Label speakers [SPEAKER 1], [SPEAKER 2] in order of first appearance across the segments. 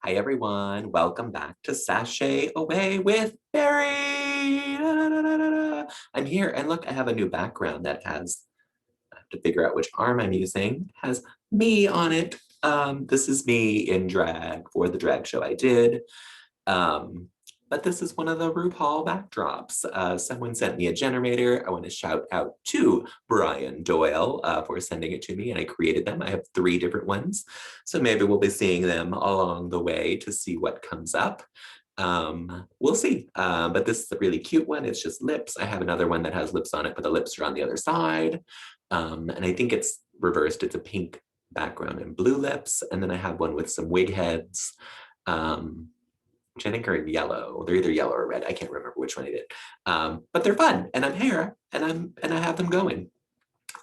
[SPEAKER 1] Hi everyone, welcome back to Sashay Away with Barry. I'm here and look, I have a new background that has, I have to figure out which arm I'm using, has me on it. This is me in drag for the drag show I did. Um, but this is one of the RuPaul backdrops. Someone sent me a generator. I want to shout out to Brian Doyle for sending it to me, and I created them. I have 3 different ones. So maybe we'll be seeing them along the way to see what comes up. We'll see. But this is a really cute one. It's just lips. I have another one that has lips on it, but the lips are on the other side. And I think it's reversed. It's a pink background and blue lips. And then I have one with some wig heads. Which I think are in yellow. They're either yellow or red. I can't remember which one I did. But they're fun, and I'm here, and I have them going.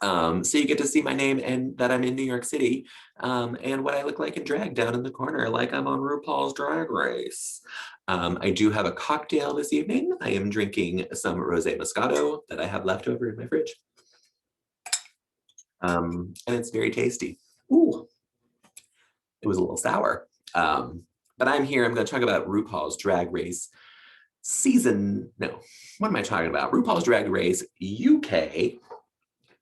[SPEAKER 1] So you get to see my name and that I'm in New York City, and what I look like in drag down in the corner, like I'm on RuPaul's Drag Race. I do have a cocktail this evening. I am drinking some Rosé Moscato that I have left over in my fridge. And it's very tasty. Ooh, it was a little sour. But I'm here, I'm gonna talk about RuPaul's Drag Race what am I talking about? RuPaul's Drag Race UK.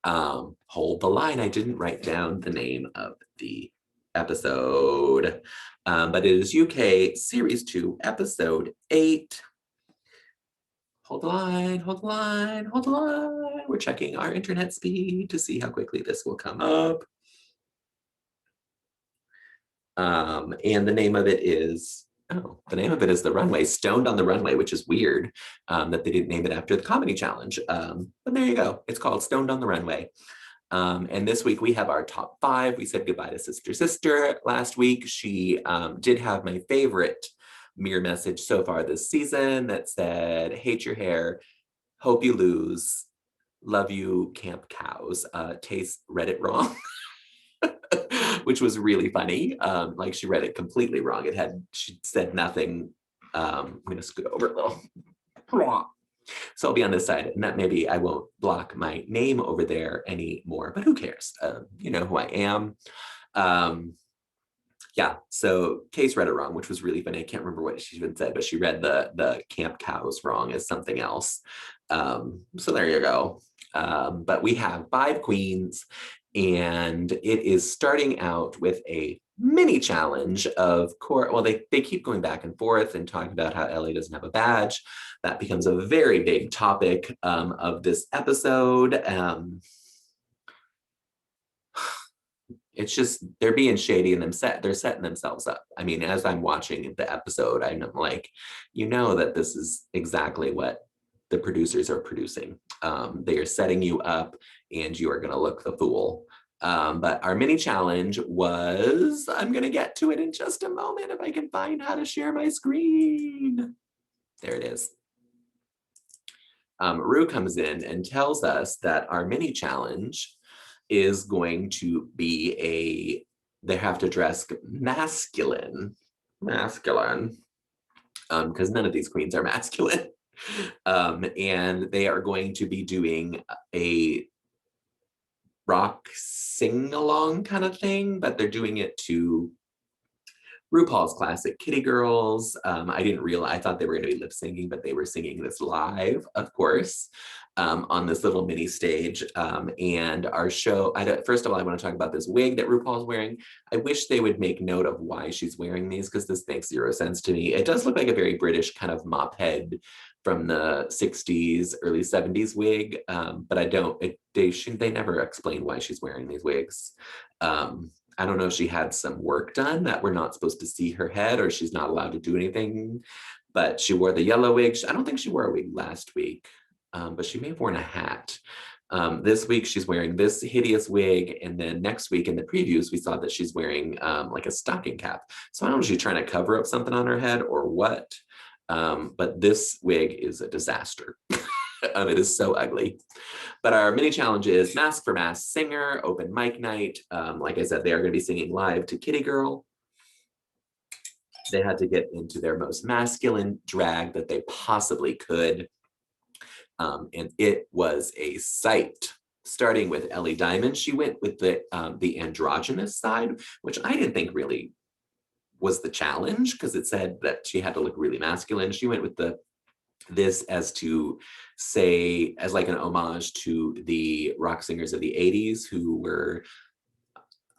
[SPEAKER 1] Hold the line, I didn't write down the name of the episode, but it is UK Series 2, Episode 8. Hold the line, hold the line, hold the line. We're checking our internet speed to see how quickly this will come up. And the name of it is, The Runway, Stoned on the Runway, which is weird that they didn't name it after the comedy challenge. But there you go. It's called Stoned on the Runway. And this week we have our top 5. We said goodbye to Sister Sister last week. She did have my favorite mirror message so far this season that said, hate your hair, hope you lose, love you, camp cows. Taste read it wrong. Which was really funny. Like she read it completely wrong. She said nothing. I'm gonna scoot over a little. So I'll be on this side, and that maybe I won't block my name over there anymore, but who cares? You know who I am. Yeah, so Case read it wrong, which was really funny. I can't remember what she even said, but she read the camp cows wrong as something else. So there you go. But we have 5 queens, and it is starting out with a mini challenge of course. Well, they keep going back and forth and talking about how Ellie doesn't have a badge. That becomes a very big topic of this episode. It's just they're being shady and they're setting themselves up. I mean, as I'm watching the episode, I'm like, you know that this is exactly what the producers are producing. They are setting you up and you are going to look the fool. But our mini challenge was, I'm going to get to it in just a moment if I can find how to share my screen. There it is. Ru comes in and tells us that our mini challenge is going to be they have to dress masculine, because none of these queens are masculine. And they are going to be doing a rock sing-along kind of thing, but they're doing it to RuPaul's classic Kitty Girls. I didn't realize, I thought they were going to be lip singing, but they were singing this live, of course, on this little mini stage. And our show, first of all, I want to talk about this wig that RuPaul's wearing. I wish they would make note of why she's wearing these, because this makes 0 sense to me. It does look like a very British kind of mop head from the 60s, early 70s wig, but they never explain why she's wearing these wigs. I don't know if she had some work done that we're not supposed to see her head, or she's not allowed to do anything, but she wore the yellow wig. I don't think she wore a wig last week, but she may have worn a hat. This week she's wearing this hideous wig, and then next week in the previews we saw that she's wearing like a stocking cap. So I don't know if she's trying to cover up something on her head or what, but this wig is a disaster. It is so ugly. But our mini challenge is Masc for Masked Singer, open mic night. Like I said, they are going to be singing live to Kitty Girl. They had to get into their most masculine drag that they possibly could. And it was a sight. Starting with Ellie Diamond, she went with the androgynous side, which I didn't think really was the challenge, because it said that she had to look really masculine. She went with this as to say, as like an homage to the rock singers of the 80s who were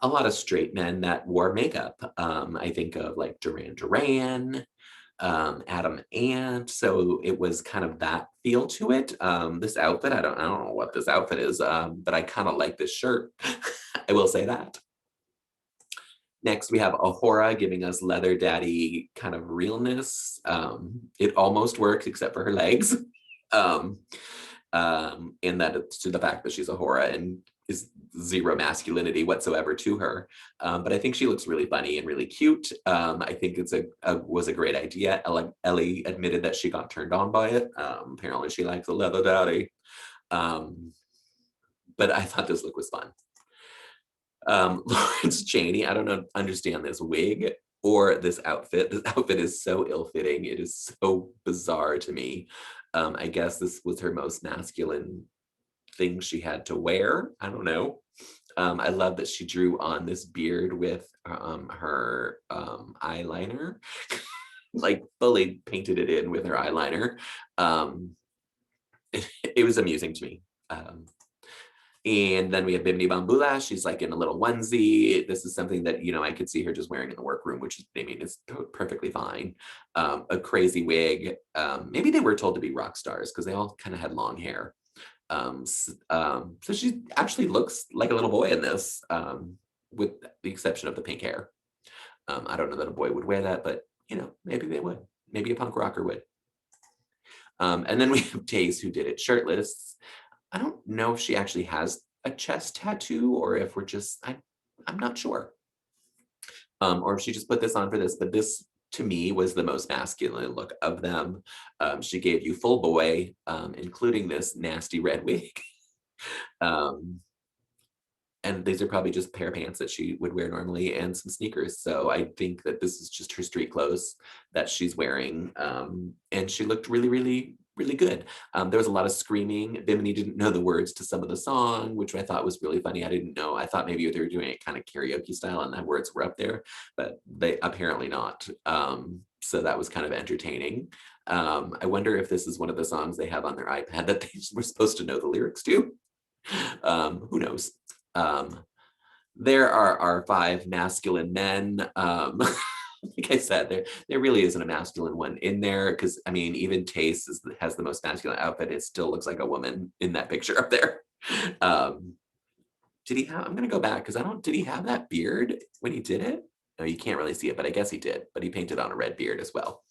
[SPEAKER 1] a lot of straight men that wore makeup. I think of like Duran Duran, Adam Ant. So it was kind of that feel to it. This outfit, I don't know what this outfit is, but I kind of like this shirt. I will say that. Next, we have Ahura giving us leather daddy kind of realness. It almost works except for her legs. um, and that it's to the fact that she's Ahura and is zero masculinity whatsoever to her. But I think she looks really funny and really cute. I think it's was a great idea. Ellie admitted that she got turned on by it. Apparently she likes a leather daddy. But I thought this look was fun. Laurence Chaney, I don't understand this wig or this outfit. This outfit is so ill-fitting. It is so bizarre to me. I guess this was her most masculine thing she had to wear. I don't know. I love that she drew on this beard with her eyeliner, like fully painted it in with her eyeliner. It was amusing to me. And then we have Bimdi Bombulash. She's like in a little onesie. This is something that, I could see her just wearing in the workroom, which is, is perfectly fine. A crazy wig. Maybe they were told to be rock stars because they all kind of had long hair. So she actually looks like a little boy in this, with the exception of the pink hair. I don't know that a boy would wear that, but, maybe they would. Maybe a punk rocker would. And then we have Taze, who did it shirtless. I don't know if she actually has a chest tattoo or if we're just, I'm not sure. Or if she just put this on for this, but this to me was the most masculine look of them. She gave you full boy, including this nasty red wig. And these are probably just a pair of pants that she would wear normally and some sneakers. So I think that this is just her street clothes that she's wearing. And she looked really, really, really good. There was a lot of screaming. Bimini didn't know the words to some of the song, which I thought was really funny. I didn't know. I thought maybe they were doing it kind of karaoke style and the words were up there, but they apparently not. So that was kind of entertaining. I wonder if this is one of the songs they have on their iPad that they were supposed to know the lyrics to. Who knows? There are our 5 masculine men. Like I said, there really isn't a masculine one in there because even Tace has the most masculine outfit. It still looks like a woman in that picture up there. Did he have? I'm gonna go back because did he have that beard when he did it? No, you can't really see it, but I guess he did. But he painted on a red beard as well.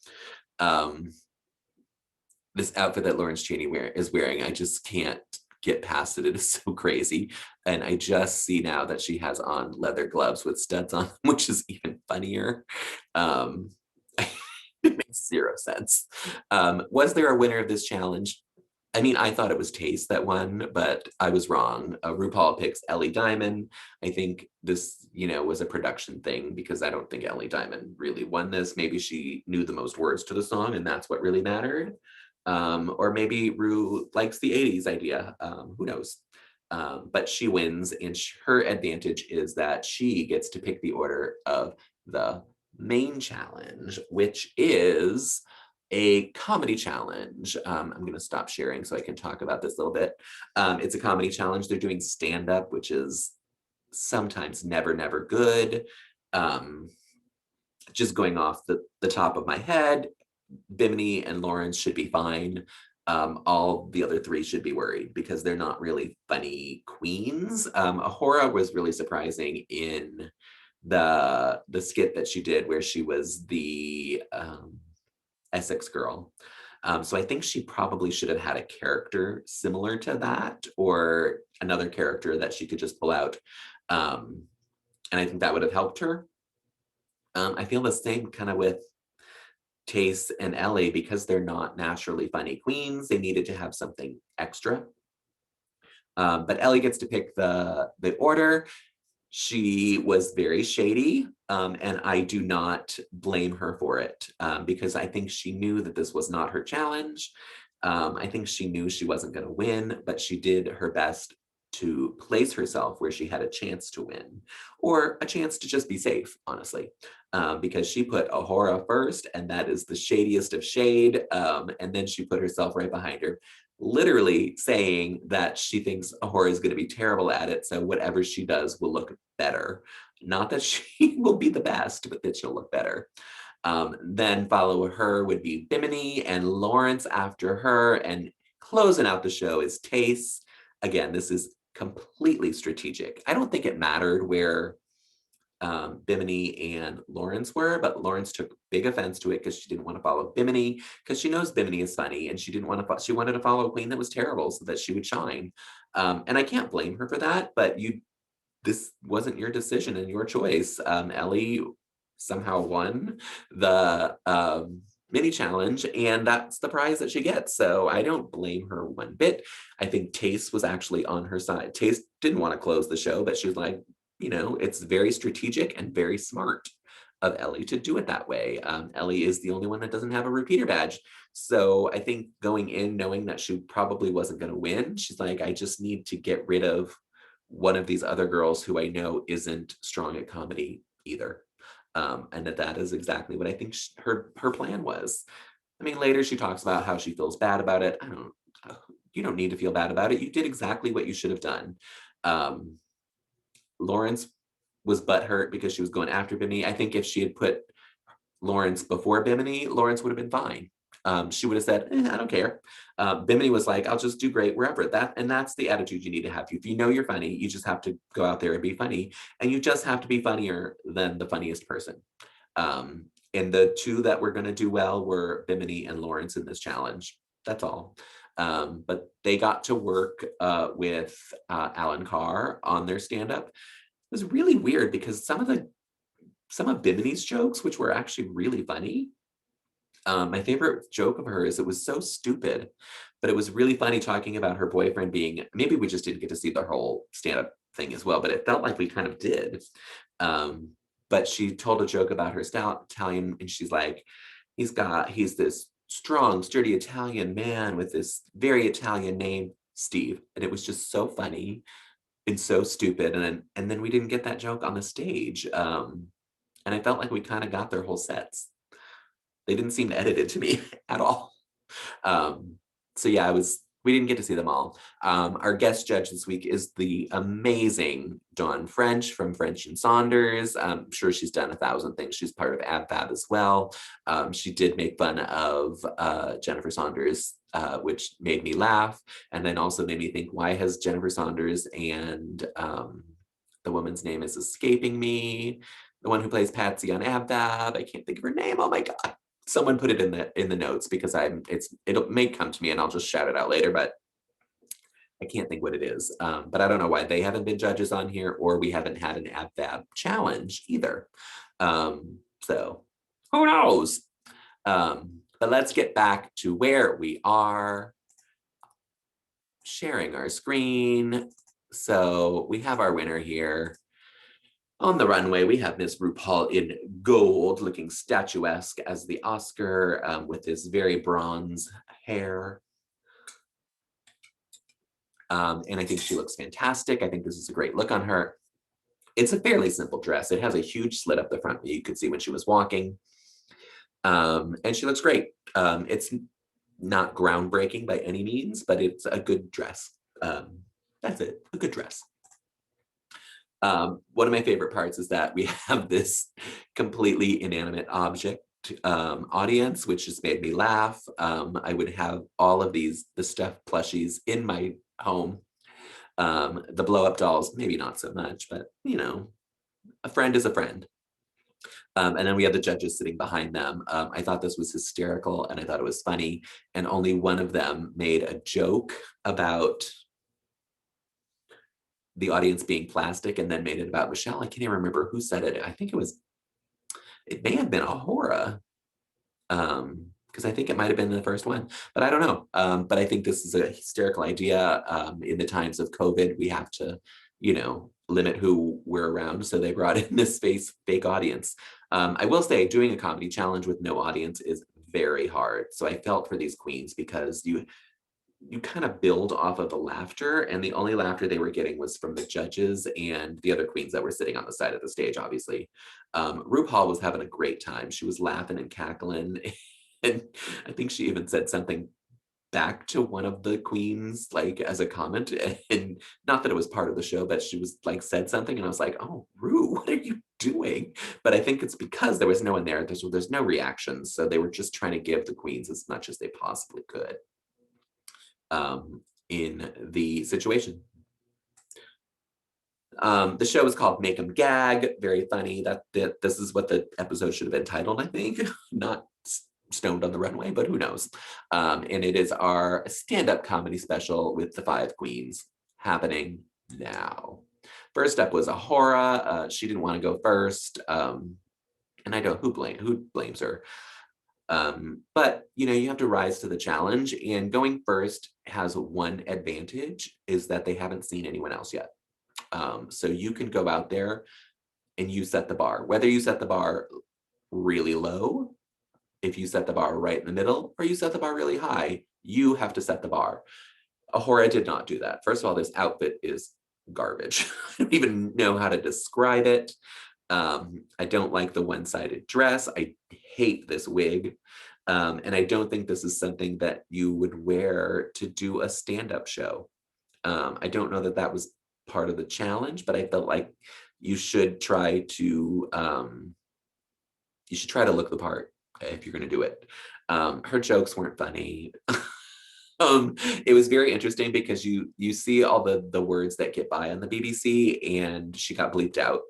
[SPEAKER 1] This outfit that Laurence Chaney is wearing, I just can't get past it. It is so crazy. And I just see now that she has on leather gloves with studs on, which is even funnier. It makes zero sense. Was there a winner of this challenge? I thought it was Taste that won, but I was wrong. RuPaul picks Ellie Diamond. I think this, was a production thing because I don't think Ellie Diamond really won this. Maybe she knew the most words to the song and that's what really mattered. Or maybe Ru likes the 80s idea. Who knows? But she wins, and her advantage is that she gets to pick the order of the main challenge, which is a comedy challenge. I'm going to stop sharing so I can talk about this a little bit. It's a comedy challenge. They're doing stand-up, which is sometimes never good. Just going off the top of my head, Bimini and Laurence should be fine. All the other 3 should be worried because they're not really funny queens. Ahura was really surprising in the skit that she did where she was the Essex girl. So I think she probably should have had a character similar to that or another character that she could just pull out. And I think that would have helped her. I feel the same kind of with Tace and Ellie because they're not naturally funny queens. They needed to have something extra. But Ellie gets to pick the order. She was very shady, and I do not blame her for it because I think she knew that this was not her challenge. I think she knew she wasn't going to win, but she did her best to place herself where she had a chance to win, or a chance to just be safe, honestly, because she put Ahura first, and that is the shadiest of shade, and then she put herself right behind her, literally saying that she thinks Ahura is going to be terrible at it, so whatever she does will look better. Not that she will be the best, but that she'll look better. Then follow her would be Bimini and Laurence after her, and closing out the show is Tace. Again, this is completely strategic. I don't think it mattered where Bimini and Laurence were, but Laurence took big offense to it because she didn't want to follow Bimini, because she knows Bimini is funny, and she didn't want to. She wanted to follow a queen that was terrible so that she would shine. And I can't blame her for that. But this wasn't your decision and your choice. Ellie somehow won the mini challenge, and that's the prize that she gets. So I don't blame her one bit. I think Tace was actually on her side. Tace didn't want to close the show, but she was like, it's very strategic and very smart of Ellie to do it that way. Ellie is the only one that doesn't have a repeater badge. So I think going in knowing that she probably wasn't going to win, she's like, I just need to get rid of one of these other girls who I know isn't strong at comedy either. And that is exactly what I think her plan was. I mean, later she talks about how she feels bad about it. You don't need to feel bad about it. You did exactly what you should have done. Laurence was butthurt because she was going after Bimini. I think if she had put Laurence before Bimini, Laurence would have been fine. She would have said, I don't care. Bimini was like, I'll just do great wherever. That's the attitude you need to have. If you know you're funny, you just have to go out there and be funny. And you just have to be funnier than the funniest person. And the two that were going to do well were Bimini and Laurence in this challenge. That's all. But they got to work with Alan Carr on their stand-up. It was really weird because some of Bimini's jokes, which were actually really funny, my favorite joke of hers, it was so stupid, but it was really funny talking about her boyfriend being, maybe we just didn't get to see the whole stand-up thing as well, but it felt like we kind of did. But she told a joke about her Italian, and she's like, he's this strong, sturdy Italian man with this very Italian name, Steve. And it was just so funny and so stupid. And then we didn't get that joke on the stage. And I felt like we kind of got their whole sets. They didn't seem edited to me at all. So yeah, we didn't get to see them all. Our guest judge this week is the amazing Dawn French from French and Saunders. I'm sure she's done 1,000 things. She's part of AbFab as well. She did make fun of Jennifer Saunders, which made me laugh, and then also made me think, why has Jennifer Saunders and the woman's name is escaping me, the one who plays Patsy on AbFab, I can't think of her name, oh my God. Someone put it in the notes because it may come to me and I'll just shout it out later, but I can't think what it is. But I don't know why they haven't been judges on here, or we haven't had an AbFab challenge either. So who knows? But let's get back to where we are. Sharing our screen. So we have our winner here. On the runway, we have Miss RuPaul in gold, looking statuesque as the Oscar, with this very bronze hair. And I think she looks fantastic. I think this is a great look on her. It's a fairly simple dress. It has a huge slit up the front that you could see when she was walking. And she looks great. It's not groundbreaking by any means, but it's a good dress. That's it, a good dress. One of my favorite parts is that we have this completely inanimate object audience, which just made me laugh. I would have all of the stuffed plushies in my home. The blow-up dolls, maybe not so much, but a friend is a friend. And then we have the judges sitting behind them. I thought this was hysterical, and I thought it was funny. And only one of them made a joke about the audience being plastic, and then made it about Michelle. I can't even remember who said it. I think it may have been Ahura, because I think it might have been the first one, but I don't know. But I think this is a hysterical idea. In the times of COVID, we have to, limit who we're around. So they brought in this fake audience. I will say doing a comedy challenge with no audience is very hard. So I felt for these queens because you kind of build off of the laughter, and the only laughter they were getting was from the judges and the other queens that were sitting on the side of the stage, obviously. RuPaul was having a great time. She was laughing and cackling, and I think she even said something back to one of the queens, like as a comment, and not that it was part of the show, but she was like said something, and I was like, "Oh, Ru, what are you doing?" But I think it's because there was no one there. There's no reactions, so they were just trying to give the queens as much as they possibly could in the situation. The show is called Make 'em Gag. Very funny. That this is what the episode should have been titled, I think, not Stoned on the Runway, but who knows? And it is our stand-up comedy special with the 5 queens happening now. First up was Ahura. She didn't want to go first, and I don't who blames her. But you know, you have to rise to the challenge, and going first has one advantage, is that they haven't seen anyone else yet. So you can go out there and you set the bar, whether you set the bar really low, if you set the bar right in the middle, or you set the bar really high, you have to set the bar. Ahura did not do that. First of all, this outfit is garbage. I don't even know how to describe it. I don't like the one-sided dress. I hate this wig. And I don't think this is something that you would wear to do a stand-up show. I don't know that that was part of the challenge, but I felt like you should try to look the part if you're going to do it. Her jokes weren't funny. It was very interesting because you see all the words that get by on the BBC, and she got bleeped out.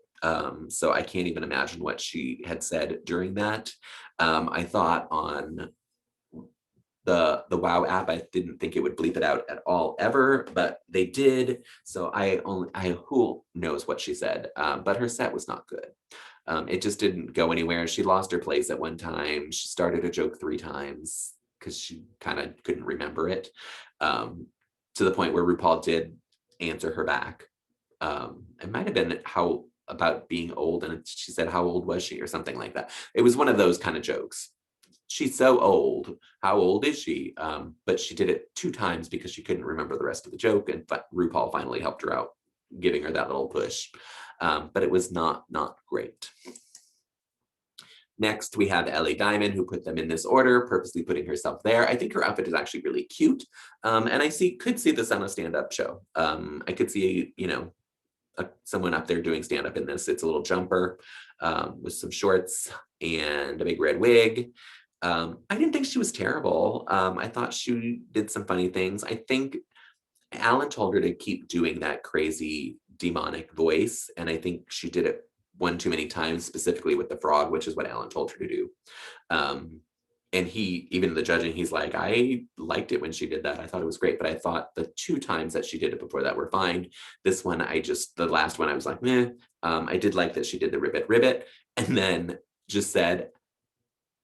[SPEAKER 1] So I can't even imagine what she had said during that. I thought on the WoW app, I didn't think it would bleep it out at all ever, but they did. So who knows what she said, but her set was not good. It just didn't go anywhere. She lost her place at one time. She started a joke 3 times because she kind of couldn't remember it, to the point where RuPaul did answer her back. It might have been about being old, and she said, "How old was she?" or something like that. It was one of those kind of jokes. She's so old. How old is she? But she did it 2 times because she couldn't remember the rest of the joke, and RuPaul finally helped her out, giving her that little push. But it was not great. Next, we have Ellie Diamond, who put them in this order, purposely putting herself there. I think her outfit is actually really cute, and I could see this on a stand-up show. I could see, you know, someone up there doing stand-up in this. It's a little jumper with some shorts and a big red wig. I didn't think she was terrible. I thought she did some funny things. I think Alan told her to keep doing that crazy demonic voice, and I think she did it one too many times, specifically with the frog, which is what Alan told her to do. And even the judging, he's like, I liked it when she did that. I thought it was great, but I thought the 2 times that she did it before that were fine. This one, the last one, I was like, meh. I did like that she did the ribbit, and then just said,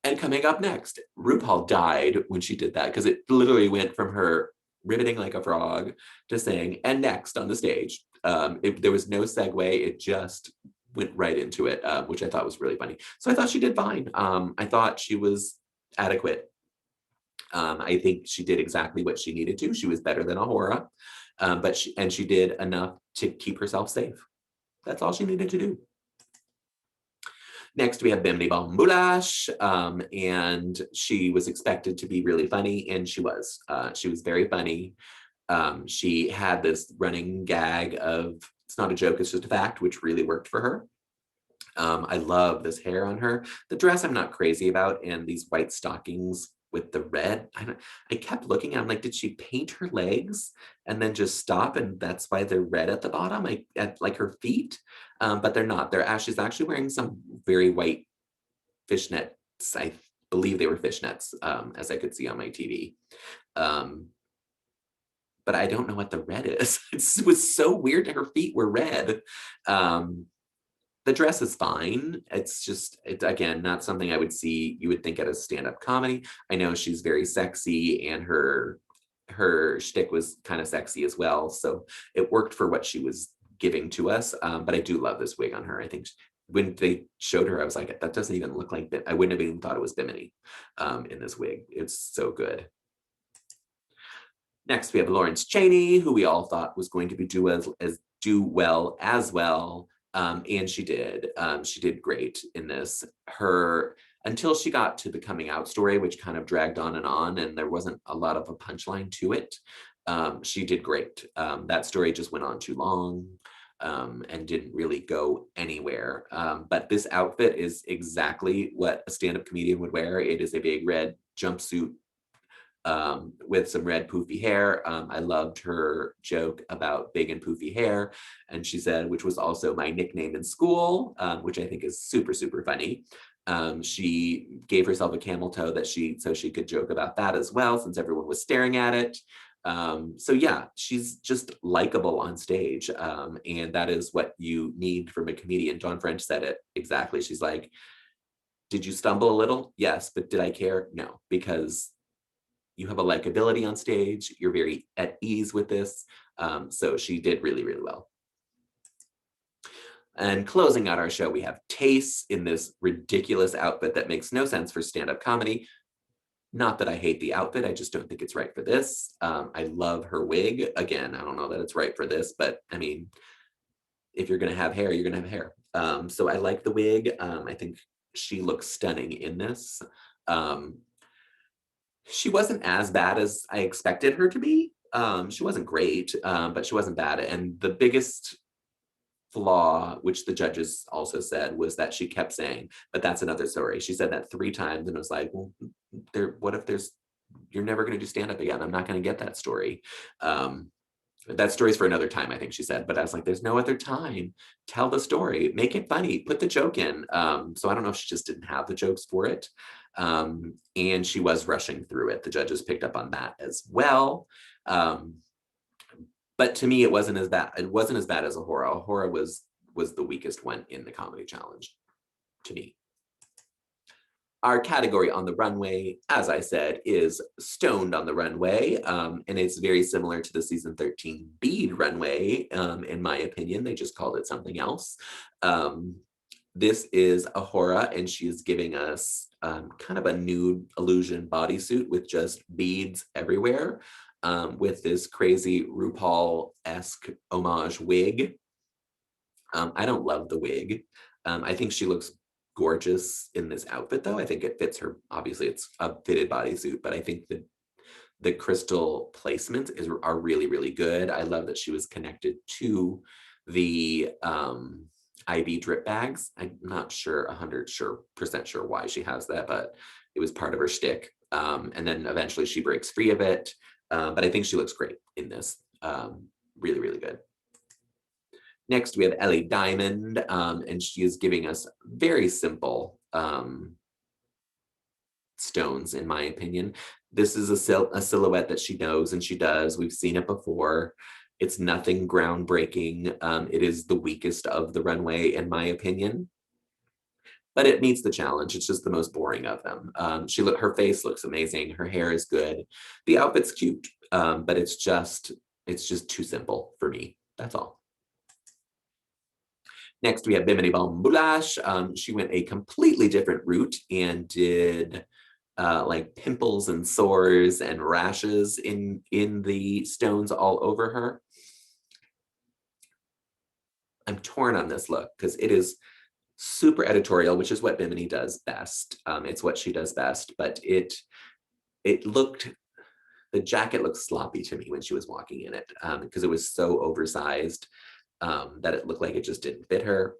[SPEAKER 1] and coming up next, RuPaul died when she did that, because it literally went from her ribbiting like a frog to saying, and next on the stage. There was no segue. It just went right into it, which I thought was really funny. So I thought she did fine. I thought she was adequate. I think she did exactly what she needed to. She was better than Ahura, but she did enough to keep herself safe. That's all she needed to do. Next, we have Bimdi Bombulash, and she was expected to be really funny, and she was. She was very funny. She had this running gag of, it's not a joke, it's just a fact, which really worked for her. I love this hair on her. The dress I'm not crazy about, and these white stockings with the red. I kept looking at, I'm like, did she paint her legs and then just stop, and that's why they're red at the bottom, like her feet? But they're not. She's actually wearing some very white fishnets. I believe they were fishnets, as I could see on my TV. But I don't know what the red is. It was so weird that her feet were red. The dress is fine. It's again, not something I would see, you would think at a stand-up comedy. I know she's very sexy, and her shtick was kind of sexy as well. So it worked for what she was giving to us. But I do love this wig on her. I think when they showed her, I was like, that doesn't even look like, I wouldn't have even thought it was Bimini in this wig. It's so good. Next, we have Laurence Chaney, who we all thought was going to be do well as well. And she did. She did great in this. Until she got to the coming out story, which kind of dragged on, and there wasn't a lot of a punchline to it. She did great. That story just went on too long and didn't really go anywhere. But this outfit is exactly what a stand-up comedian would wear. It is a big red jumpsuit with some red poofy hair. I loved her joke about big and poofy hair. And she said, which was also my nickname in school, which I think is super, super funny. She gave herself a camel toe so she could joke about that as well, since everyone was staring at it. So yeah, she's just likable on stage. And that is what you need from a comedian. Dawn French said it exactly. She's like, did you stumble a little? Yes, but did I care? No, because you have a likability on stage. You're very at ease with this. So she did really, really well. And closing out our show, we have Tace in this ridiculous outfit that makes no sense for stand-up comedy. Not that I hate the outfit, I just don't think it's right for this. I love her wig. Again, I don't know that it's right for this, but I mean, if you're gonna have hair, you're gonna have hair. So I like the wig. I think she looks stunning in this. She wasn't as bad as I expected her to be. She wasn't great, but she wasn't bad. And the biggest flaw, which the judges also said, was that she kept saying, but that's another story. She said that 3 times and it was like, well, what if you're never going to do stand-up again? I'm not going to get that story. That story's for another time, I think she said, but I was like, there's no other time. Tell the story, make it funny, put the joke in. So I don't know if she just didn't have the jokes for it. And she was rushing through it. The judges picked up on that as well. But to me, it wasn't as bad. It wasn't as bad as Ahura. Ahura was the weakest one in the comedy challenge to me. Our category on the runway, as I said, is Stoned on the Runway, and it's very similar to the season 13 bead runway, in my opinion. They just called it something else. This is Ahura, and she is giving us kind of a nude illusion bodysuit with just beads everywhere, with this crazy RuPaul-esque homage wig. I don't love the wig. I think she looks gorgeous in this outfit, though. I think it fits her. Obviously, it's a fitted bodysuit, but I think the crystal placements are really, really good. I love that she was connected to the IV drip bags. I'm not sure 100% sure why she has that, but it was part of her shtick. And then eventually she breaks free of it. But I think she looks great in this. Really, really good. Next, we have Ellie Diamond, and she is giving us very simple stones, in my opinion. This is a silhouette that she knows and she does. We've seen it before. It's nothing groundbreaking. It is the weakest of the runway, in my opinion. But it meets the challenge. It's just the most boring of them. Her face looks amazing. Her hair is good. The outfit's cute, but it's just too simple for me. That's all. Next, we have Bimini Balm. She went a completely different route and did like pimples and sores and rashes in the stones all over her. I'm torn on this look because it is super editorial, which is what Bimini does best. It's what she does best, but the jacket looked sloppy to me when she was walking in it, because it was so oversized that it looked like it just didn't fit her.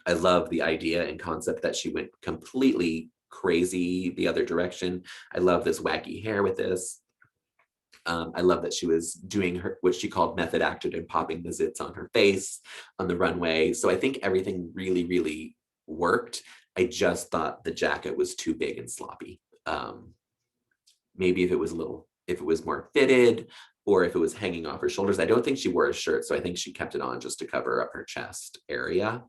[SPEAKER 1] I love the idea and concept that she went completely crazy the other direction. I love this wacky hair with this. I love that she was doing what she called method acted and popping the zits on her face on the runway. So I think everything really, really worked. I just thought the jacket was too big and sloppy. Maybe if it was more fitted, or if it was hanging off her shoulders. I don't think she wore a shirt, so I think she kept it on just to cover up her chest area.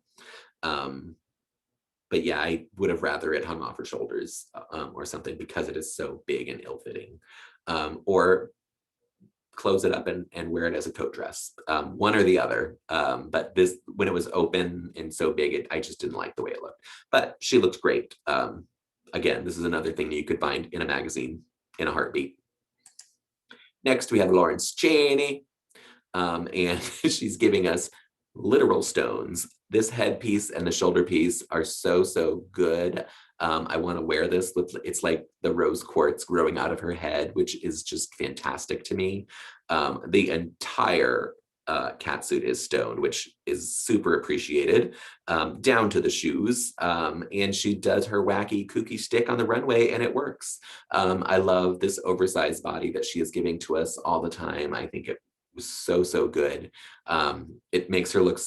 [SPEAKER 1] But yeah, I would have rather it hung off her shoulders or something, because it is so big and ill-fitting. Or close it up and wear it as a coat dress, one or the other. But this, when it was open and so big, I just didn't like the way it looked. But she looks great. Again, this is another thing that you could find in a magazine in a heartbeat. Next, we have Laurence Chaney, and she's giving us literal stones. This headpiece and the shoulder piece are so, so good. I want to wear this. It's like the rose quartz growing out of her head, which is just fantastic to me. The entire catsuit is stoned, which is super appreciated, down to the shoes. And she does her wacky kooky stick on the runway and it works. I love this oversized body that she is giving to us all the time. I think it was so, so good. It makes her look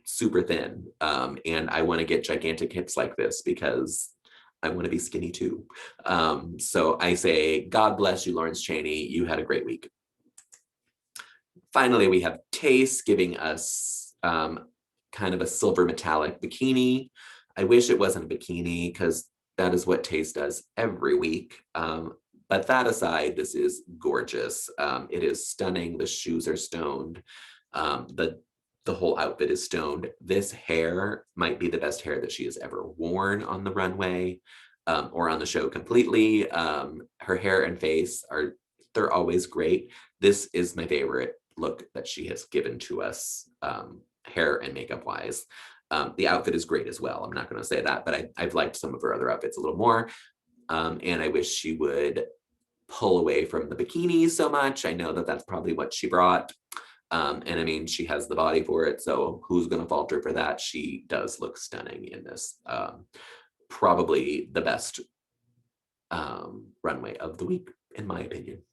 [SPEAKER 1] super thin. And I want to get gigantic hips like this because I want to be skinny too. So I say, God bless you, Laurence Chaney. You had a great week. Finally, we have Taste giving us kind of a silver metallic bikini. I wish it wasn't a bikini because that is what Taste does every week. But that aside, this is gorgeous. It is stunning. The shoes are stoned. The whole outfit is stoned. This hair might be the best hair that she has ever worn on the runway or on the show completely. Her hair and face they're always great. This is my favorite look that she has given to us, hair and makeup wise. The outfit is great as well. I'm not going to say that, but I've liked some of her other outfits a little more. And I wish she would pull away from the bikinis so much. I know that that's probably what she brought. And I mean, she has the body for it. So who's going to falter for that? She does look stunning in this. Probably the best runway of the week, in my opinion.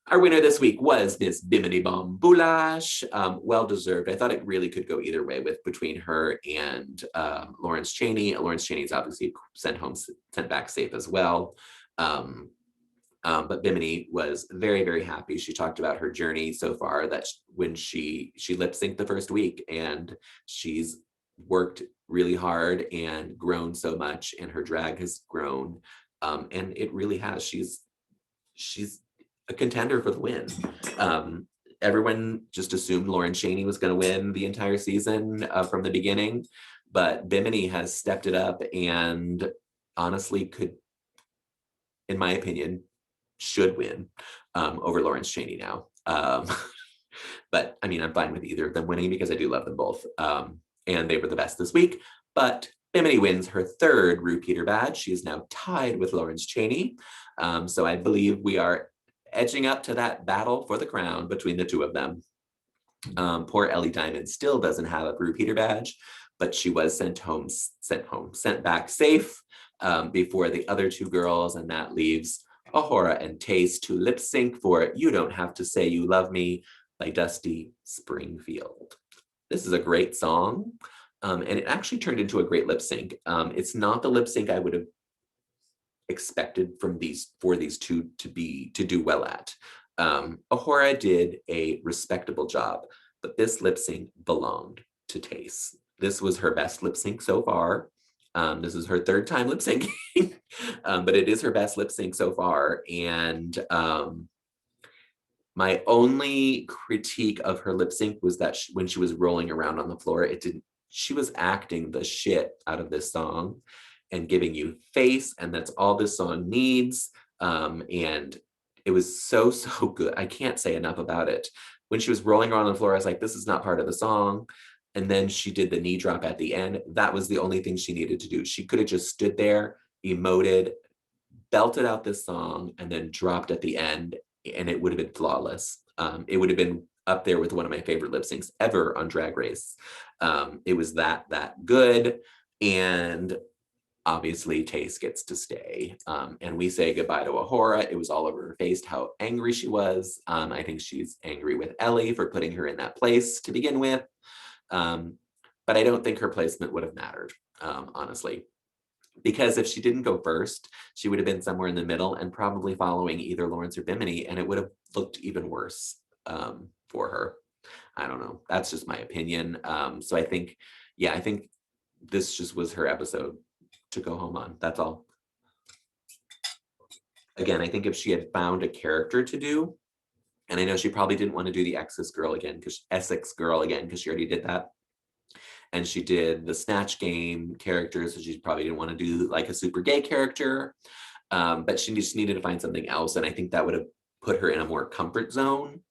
[SPEAKER 1] Our winner this week was Miss Bimini Bombulash. Well deserved. I thought it really could go either way between her and Laurence Chaney. Laurence Chaney is obviously sent back safe as well. But Bimini was very, very happy. She talked about her journey so far, that when she lip synced the first week, and she's worked really hard and grown so much, and her drag has grown, and it really has. She's a contender for the win. Everyone just assumed Laurence Chaney was going to win the entire season from the beginning, but Bimini has stepped it up and honestly could, in my opinion, should win over Laurence Chaney now. But I mean, I'm fine with either of them winning because I do love them both. And they were the best this week. But Bimini wins her third Repeater badge. She is now tied with Laurence Chaney. So I believe we are edging up to that battle for the crown between the two of them. Poor Ellie Diamond still doesn't have a Repeater badge, but she was sent back safe before the other two girls, and that leaves Ahura and Taste to lip sync for You Don't Have to Say You Love Me by Dusty Springfield. This is a great song, and it actually turned into a great lip sync. It's not the lip sync I would have expected for these two to do well at. Ahura did a respectable job, but this lip sync belonged to Taste. This was her best lip sync so far. This is her third time lip syncing, but it is her best lip sync so far. And my only critique of her lip sync was that when she was rolling around on the floor, she was acting the shit out of this song and giving you face, and that's all this song needs. And it was so, so good. I can't say enough about it. When she was rolling around on the floor, I was like, this is not part of the song. And then she did the knee drop at the end. That was the only thing she needed to do. She could have just stood there, emoted, belted out this song, and then dropped at the end, and it would have been flawless. It would have been up there with one of my favorite lip syncs ever on Drag Race. It was that good. And obviously Taste gets to stay. And we say goodbye to Ahura. It was all over her face how angry she was. I think she's angry with Ellie for putting her in that place to begin with. But I don't think her placement would have mattered, honestly. Because if she didn't go first, she would have been somewhere in the middle and probably following either Laurence or Bimini, and it would have looked even worse for her. I don't know. That's just my opinion. So I think this just was her episode to go home on. That's all. Again, I think if she had found a character to do, and I know she probably didn't want to do the Essex girl again because she already did that. And she did the Snatch Game character, so she probably didn't want to do like a super gay character. But she just needed to find something else. And I think that would have put her in a more comfort zone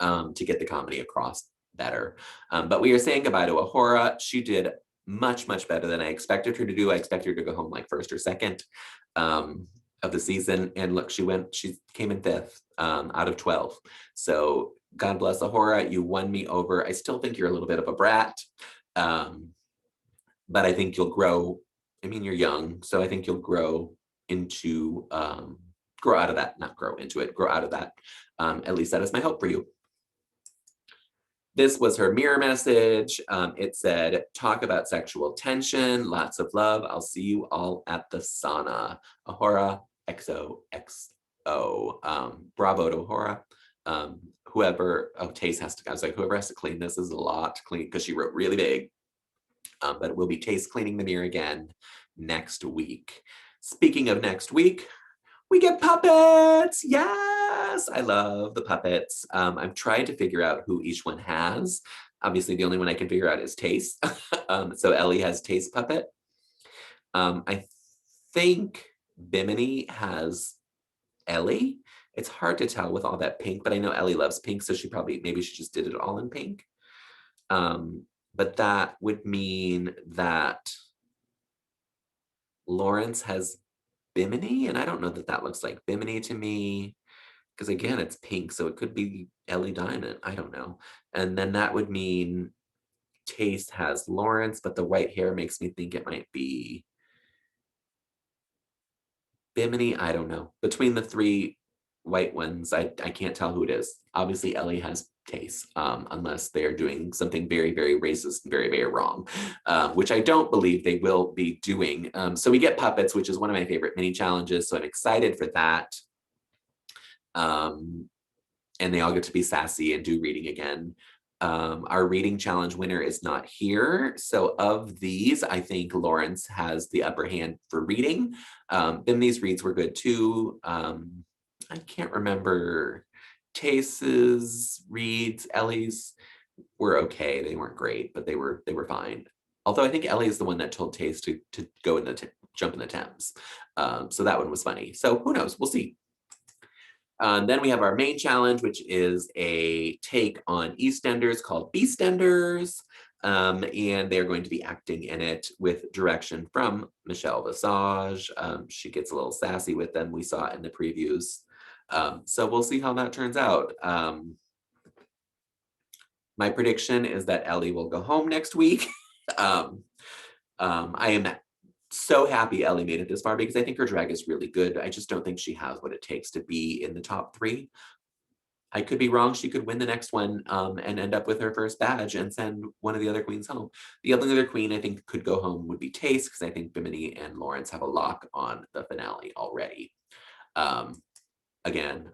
[SPEAKER 1] to get the comedy across better. But we are saying goodbye to Ahura. She did much, much better than I expected her to do. I expected her to go home like first or second of the season. And look, she came in fifth out of 12. So God bless Ahura. You won me over. I still think you're a little bit of a brat. But I think you'll grow. I mean, you're young, so I think you'll grow into, grow out of that, not grow into it, grow out of that. At least that is my hope for you. This was her mirror message. It said, talk about sexual tension, lots of love. I'll see you all at the sauna. Ahura, XOXO. Bravo to Ahura. Whoever, Tace has to, I was like, whoever has to clean this is a lot to clean because she wrote really big. But it will be Tace cleaning the mirror again next week. Speaking of next week, we get puppets. Yes, I love the puppets. I've tried to figure out who each one has. Obviously, the only one I can figure out is Tace. So Ellie has Tace puppet. I think Bimini has Ellie. It's hard to tell with all that pink, but I know Ellie loves pink, so maybe she just did it all in pink. But that would mean that Laurence has Bimini, and I don't know that that looks like Bimini to me, because again, it's pink, so it could be Ellie Diamond. I don't know. And then that would mean Taste has Laurence, but the white hair makes me think it might be Bimini. I don't know. Between the three white ones, I can't tell who it is. Obviously, Ellie has Taste, unless they're doing something very, very racist and very, very wrong, which I don't believe they will be doing. So we get puppets, which is one of my favorite mini challenges. So I'm excited for that. And they all get to be sassy and do reading again. Our reading challenge winner is not here. So of these, I think Laurence has the upper hand for reading. Bimini's reads were good too. I can't remember Tace's reads. Ellie's were okay. They weren't great, but they were fine. Although I think Ellie is the one that told Tace to go in jump in the Thames. So that one was funny. So who knows? We'll see. Then we have our main challenge, which is a take on EastEnders called Beastenders. And they're going to be acting in it with direction from Michelle Visage. She gets a little sassy with them. We saw it in the previews. So we'll see how that turns out. My prediction is that Ellie will go home next week. I am so happy Ellie made it this far because I think her drag is really good. I just don't think she has what it takes to be in the top 3. I could be wrong. She could win the next one and end up with her first badge and send one of the other queens home. The other queen I think could go home would be Tace, because I think Bimini and Laurence have a lock on the finale already. Again,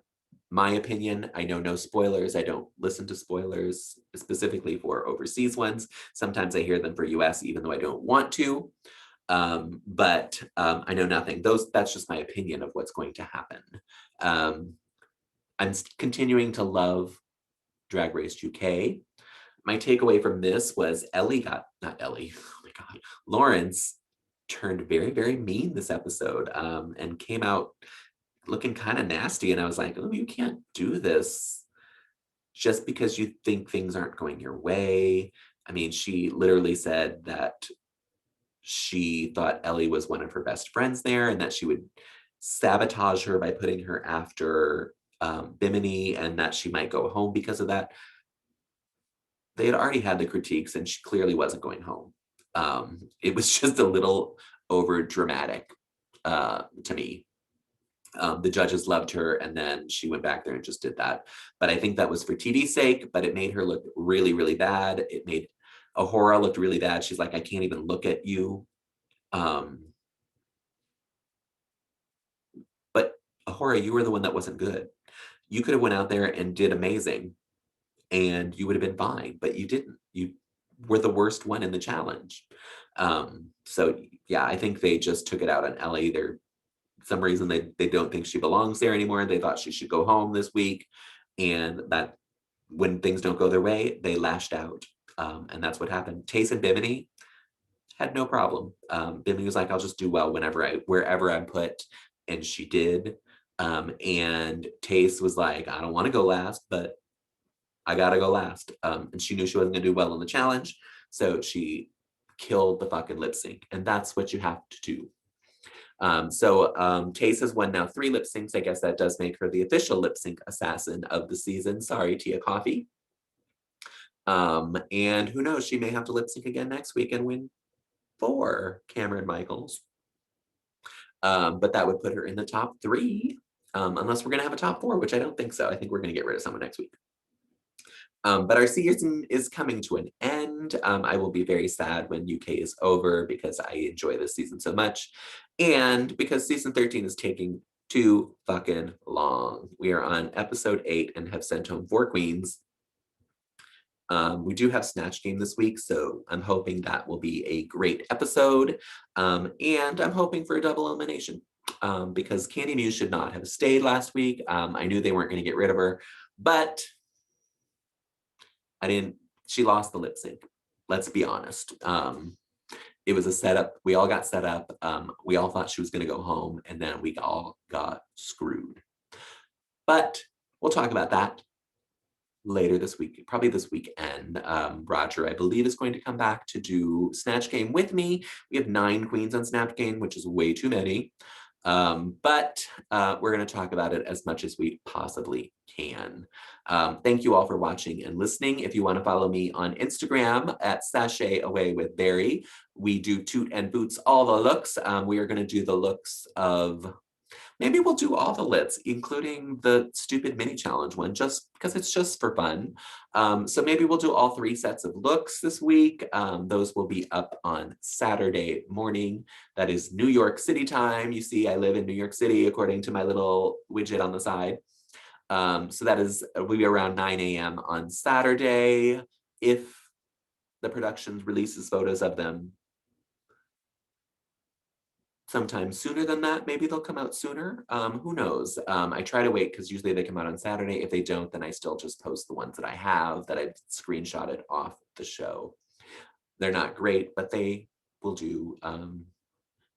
[SPEAKER 1] my opinion, I know no spoilers. I don't listen to spoilers specifically for overseas ones. Sometimes I hear them for US, even though I don't want to. But I know nothing. That's just my opinion of what's going to happen. I'm continuing to love Drag Race UK. My takeaway from this was not Ellie, oh my God, Laurence turned very, very mean this episode and came out looking kind of nasty. And I was like, oh, you can't do this just because you think things aren't going your way. I mean, she literally said that she thought Ellie was one of her best friends there and that she would sabotage her by putting her after Bimini and that she might go home because of that. They had already had the critiques and she clearly wasn't going home. It was just a little over dramatic to me. The judges loved her and then she went back there and just did that. But I think that was for TV's sake, but it made her look really, really bad. It made Ahura looked really bad. She's like, I can't even look at you. But Ahura, you were the one that wasn't good. You could have went out there and did amazing and you would have been fine, but you didn't. You were the worst one in the challenge. So yeah, I think they just took it out on Ellie. Some reason they don't think she belongs there anymore. They thought she should go home this week. And that when things don't go their way, they lashed out. And that's what happened. Tace and Bimini had no problem. Bimini was like, I'll just do well wherever I'm put. and she did. And Tace was like, I don't want to go last, but I gotta go last. And she knew she wasn't gonna do well on the challenge, so she killed the fucking lip sync, and that's what you have to do. Tace has won now 3 lip syncs. I guess that does make her the official lip sync assassin of the season. Sorry, Tia Coffee. And who knows, she may have to lip sync again next week and win for Cameron Michaels. But that would put her in the top 3, unless we're gonna have a top 4, which I don't think so. I think we're gonna get rid of someone next week. But our season is coming to an end. I will be very sad when UK is over because I enjoy this season so much. And because season 13 is taking too fucking long. We are on episode 8 and have sent home 4 queens. We do have Snatch Game this week, so I'm hoping that will be a great episode. And I'm hoping for a double elimination because Candy Muse should not have stayed last week. I knew they weren't going to get rid of her, but she lost the lip sync. Let's be honest. It was a setup. We all got set up. We all thought she was going to go home, and then we all got screwed. But we'll talk about that later this week, probably this weekend. Roger, I believe, is going to come back to do Snatch Game with me. We have 9 queens on Snatch Game, which is way too many. But we're going to talk about it as much as we possibly can. Thank you all for watching and listening. If you want to follow me on Instagram at Sashay Away with Barry, we do toot and boots all the looks. We are going to do the looks of, maybe we'll do all the lits, including the stupid mini challenge one, just because it's just for fun. So maybe we'll do all 3 sets of looks this week. Those will be up on Saturday morning. That is New York City time. You see, I live in New York City according to my little widget on the side. So that will be around 9 a.m. on Saturday. If the production releases photos of them sometime sooner than that, maybe they'll come out sooner. Who knows? I try to wait because usually they come out on Saturday. If they don't, then I still just post the ones that I have that I've screenshotted off the show. They're not great, but they will do.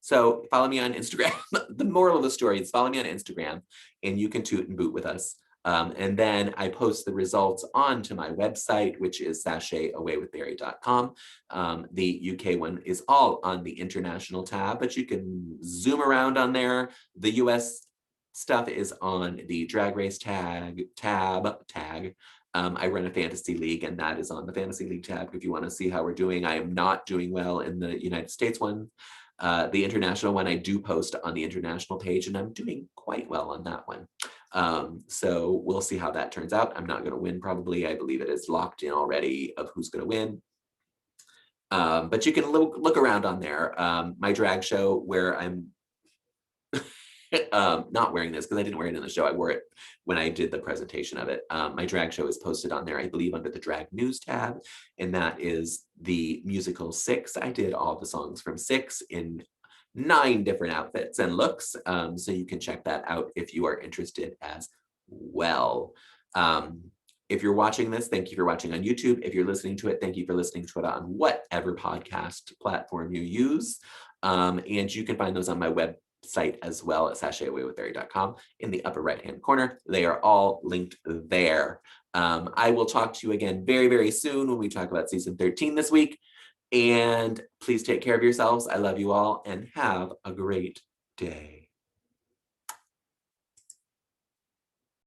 [SPEAKER 1] So follow me on Instagram. The moral of the story is follow me on Instagram and you can toot and boot with us. And then I post the results onto my website, which is sashayawaywithbarry.com. The UK one is all on the international tab, but you can zoom around on there. The US stuff is on the Drag Race tab. I run a fantasy league, and that is on the fantasy league tab if you want to see how we're doing. I am not doing well in the United States one. The international one I do post on the international page, and I'm doing quite well on that one. So we'll see how that turns out. I'm not going to win probably. I believe it is locked in already of who's going to win. But you can look around on there. My drag show where I'm not wearing this because I didn't wear it in the show. I wore it when I did the presentation of it. My drag show is posted on there, I believe, under the drag news tab, and that is the musical 6. I did all the songs from 6 in 9 different outfits and looks. So you can check that out if you are interested as well. If you're watching this, thank you for watching on YouTube. If you're listening to it, thank you for listening to it on whatever podcast platform you use. And you can find those on my website as well at sashayawaywithbarry.com in the upper right-hand corner. They are all linked there. I will talk to you again very, very soon when we talk about season 13 this week. And please take care of yourselves. I love you all and have a great day.